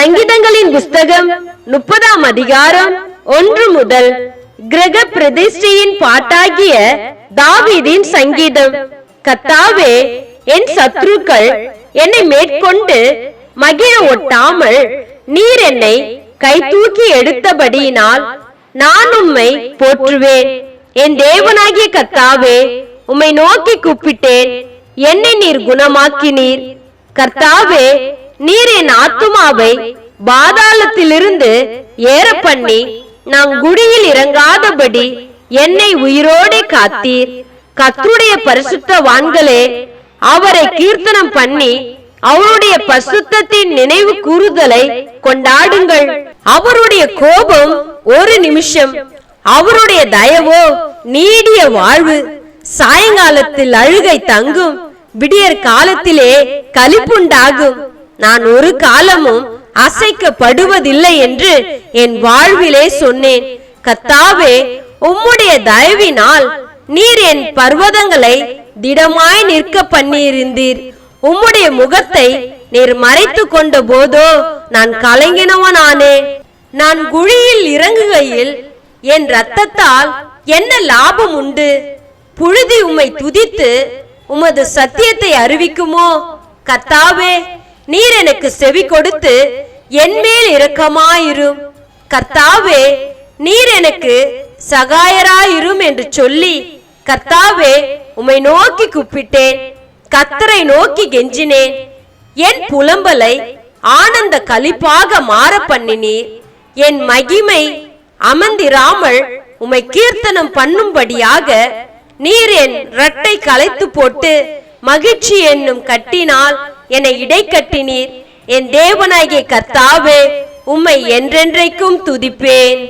சங்கீதங்களின் புஸ்தகம் 30ஆம் அதிகாரம் 1 முதல். கிரக பிரதிஷ்டையின் பாட்டாகிய தாவீதின் சங்கீதம். கர்த்தாவே, என் சத்துருக்கள் என்னை மேற்கொண்டு மகிழ ஒட்டாமல் நீர் என்னை கை தூக்கி எடுத்தபடியினால் நான் உம்மை போற்றுவேன். என் தேவனாகிய கர்த்தாவே, உம்மை நோக்கி கூப்பிட்டேன், என்னை நீர் குணமாக்கினீர். கர்த்தாவே, நீர் என் ஆத்துமாவை பாதாளத்திலிருந்து ஏற பண்ணி நான் குடியில் இறங்காதபடி என்னை உயிரோடு காத்தீர். கர்த்தருடைய பரிசுத்தவான்களே, அவரை கீர்த்தனம் பண்ணி அவருடைய பரிசுத்தத்தின் நினைவு கூறுதலை கொண்டாடுங்கள். அவருடைய கோபம் ஒரு நிமிஷம், அவருடைய தயவோ நீடிய வாழ்வு. சாயங்காலத்தில் அழுகை தங்கும், விடியற் காலத்திலே களிப்புண்டாகும். நான் ஒரு காலமும் அசைக்கப்படுவதில்லை என்று என் வாழ்விலே சொன்னேன். கர்த்தாவே, உம்முடைய தயவினால் நீர் என் பர்வதங்களை திடமாய் நிற்க பண்ணியிருந்தீர். உம்முடைய முகத்தை நீர் மறைத்து கொண்ட போதோ நான் கலங்கினவனானேன். நான் குழியில் இறங்குகையில் என் இரத்தத்தால் என்ன லாபம் உண்டு? புழுதி உம்மை துதித்து உமது சத்தியத்தை அறிவிக்குமோ? கர்த்தாவே, நீர் எனக்கு செவி கொடுத்து என் மேல் இரக்கமாயிரும். கர்த்தாவே, நீர் எனக்கு சகாயராயிரும் என்று சொல்லி, கர்த்தாவே, உம்மை நோக்கி கூப்பிட்டேன், கர்த்தரை நோக்கி கெஞ்சினேன். என் புலம்பலை ஆனந்த களிப்பாக மாற பண்ணினீர். என் மகிமை அமர்ந்திராமல் உம்மை கீர்த்தனம் பண்ணும்படியாக நீர் என் இரட்டை களைத்து போட்டு மகிழ்ச்சி என்னும் கட்டினால் என்னை இடை கட்டினீர். என் தேவனாகிய கர்த்தாவே, உம்மை என்றென்றைக்கும் துதிப்பேன்.